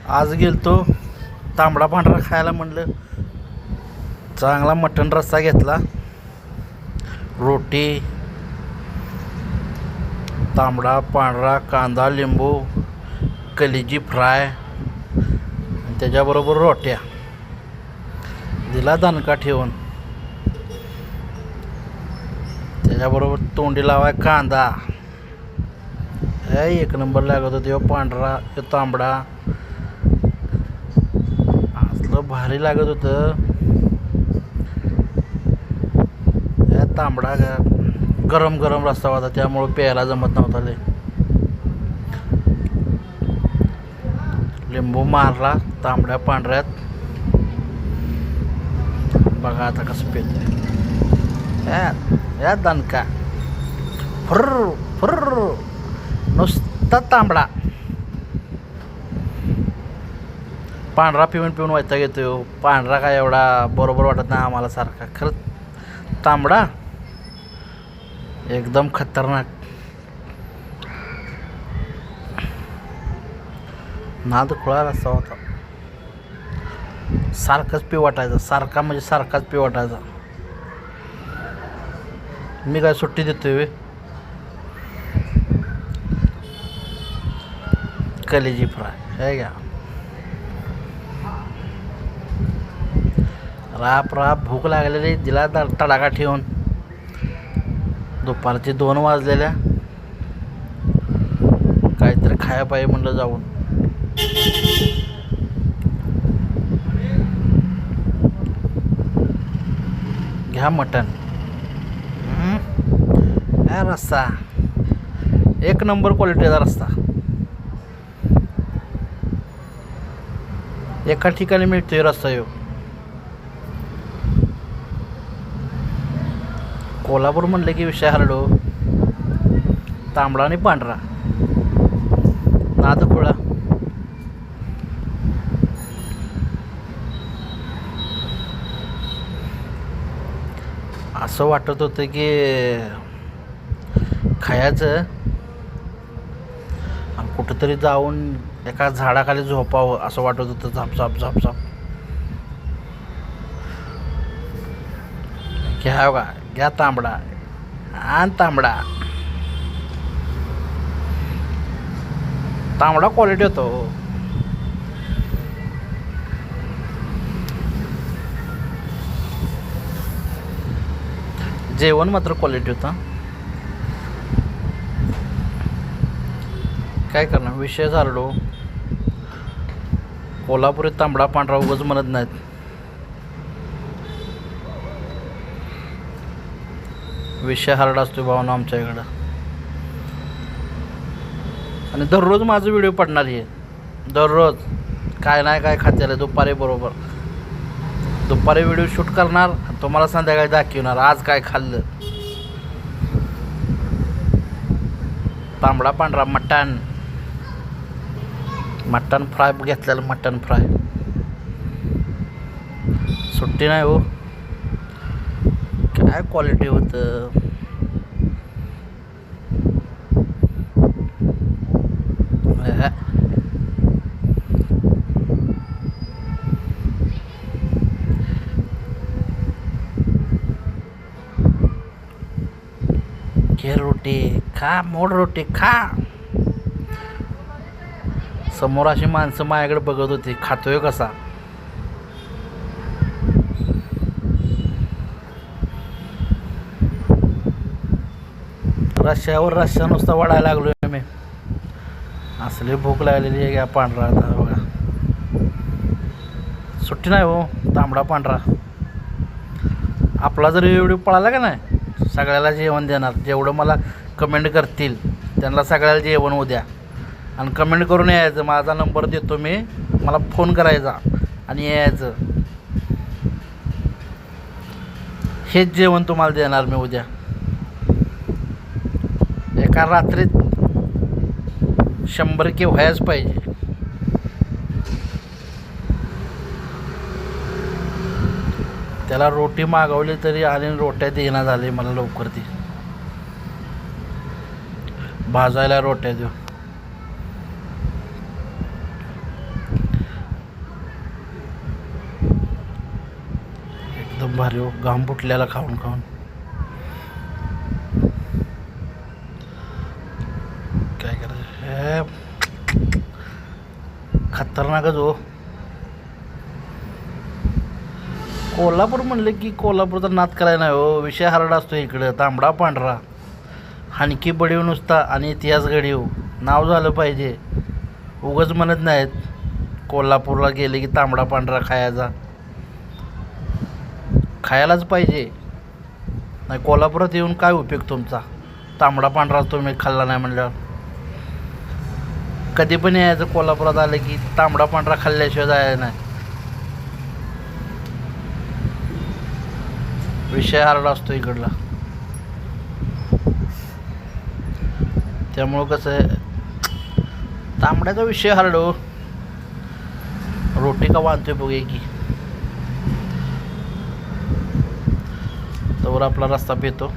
आज गेलतो तांबडा पांढरा खायला म्हणलं. चांगला मटण रस्सा घेतला, रोटी, तांबडा पांढरा, कांदा लिंबू, कलेजी फ्राय, त्याच्याबरोबर रोट्या दिला दणका ठेवून. त्याच्याबरोबर तोंडी लावाय कांदा. एक नंबर लागत होता. तो पांढरा तो तांबडा असलं भारी लागत होतं. तांबडा गरम गरम रस्ता होता, त्यामुळे प्यायला जमत नव्हता. लिंबू मारला तांबड्या पांढऱ्यात. बघा आता कसं पेत या दणका. फुर्र फुर्र नुसता तांबडा. पांढरा पिऊन पिऊन वैताग येतो. पांढरा काय एवढा बरोबर वाटत नाही आम्हाला सारखा. खरं तांबडा एकदम खतरनाक. नाद खुळा रस्ता होता. सारखंच पी वाटायचं. सारखा म्हणजे सारखाच पी वाटायचा. मी काय सुट्टी देतोय. कलेजी फ्राय हे घ्या. राप राप भूक लागलेली. दिला तडाखा ठेवून. दुपारचे 2 वाजलेल्या. काहीतरी खाया पाहिजे म्हणलं जाऊन. घ्या मटण. रस्सा एक नंबर क्वालिटीचा रस्सा. एका ठिकाणी मिळतोय रस्सा येऊ. कोल्हापूर म्हणलं की विषय हरडो. तांबडा आणि पांढरा नाद खुळा. असं वाटत होतं की खायचं आणि कुठंतरी जाऊन एका झाडाखाली झोपावं असं वाटत होतं. झाप झाप झाप झाप. घ्या बघा. घ्या तांबडा आणि तांबडा. तांबडा क्वालिटी होतो. जेवण मात्र क्वालिटी होतं. काय करणार विषय झालो. कोल्हापुरी तांबडा पांढरा उगाच म्हणत नाहीत. विषय हार्ड असतो भावना आमच्या इकडं. आणि दररोज माझं व्हिडिओ पडणार आहे. दररोज काय नाही काय खात्याला दुपारी बरोबर. दुपारी व्हिडिओ शूट करणार आणि तुम्हाला संध्याकाळी दाखवणार आज काय खाल्लं. तांबडा पांढरा मटण. मटण फ्राय घेतलेलं. मटण फ्राय सुट्टी नाही हो. काय क्वालिटी होतं. घे रोटी खा. मोड रोटी खा. समोर अशी माणसं माझ्याकडे बघत होती. खातोय कसा. रश्श्यावर रश्सा नुसता वाढायला लागलोय मी. असली भूक लागलेली आहे. घ्या पांढरा आता बघा. सुट्टी नाही हो. तांबडा पांढरा. आपला जर व्हिडिओ पळाला का नाही सगळ्याला जेवण देणार. जेवढं मला कमेंट करतील त्यांना सगळ्याला जेवण उद्या. आणि कमेंट करून यायचं. माझा नंबर देतो मी. मला फोन करायचा आणि यायचं. हेच जेवण तुम्हाला देणार मी उद्या. एका रात्रीत 100 के व्हायच पाहिजे. त्याला रोटी मागवली तरी आणि रोट्या देणं झाले मला लवकर. ती भाजायला रोट्या देऊ. भारी हो, घाम फुटल्याला खाऊन खाऊन. काय करायचं हे खतरनाकच हो. कोल्हापूर म्हणलं की कोल्हापूरचा नाद करायला नाही हो. विषय हार्ड असतो इकडं. तांबडा पांढरा हानकी बडीव नुसता आणि इतिहास घडीव नाव झालं पाहिजे. उगाच म्हणत नाहीत कोल्हापूरला गेले की तांबडा पांढरा खायचा. खायलाच पाहिजे. नाही कोल्हापुरात येऊन काय उपयोग तुमचा? तांबडा पांढरा तुम्ही खाल्ला नाही म्हणल्यावर. कधी पण यायचं कोल्हापुरात आलं की तांबडा पांढरा खाल्ल्याशिवाय जायचं नाही. विषय हार्ड असतो इकडला. त्यामुळं कसं आहे तांबड्याचा विषय हार्ड हो. रोटी का बांधतोय बघूया की. तोवर आपला रस्ता पितो.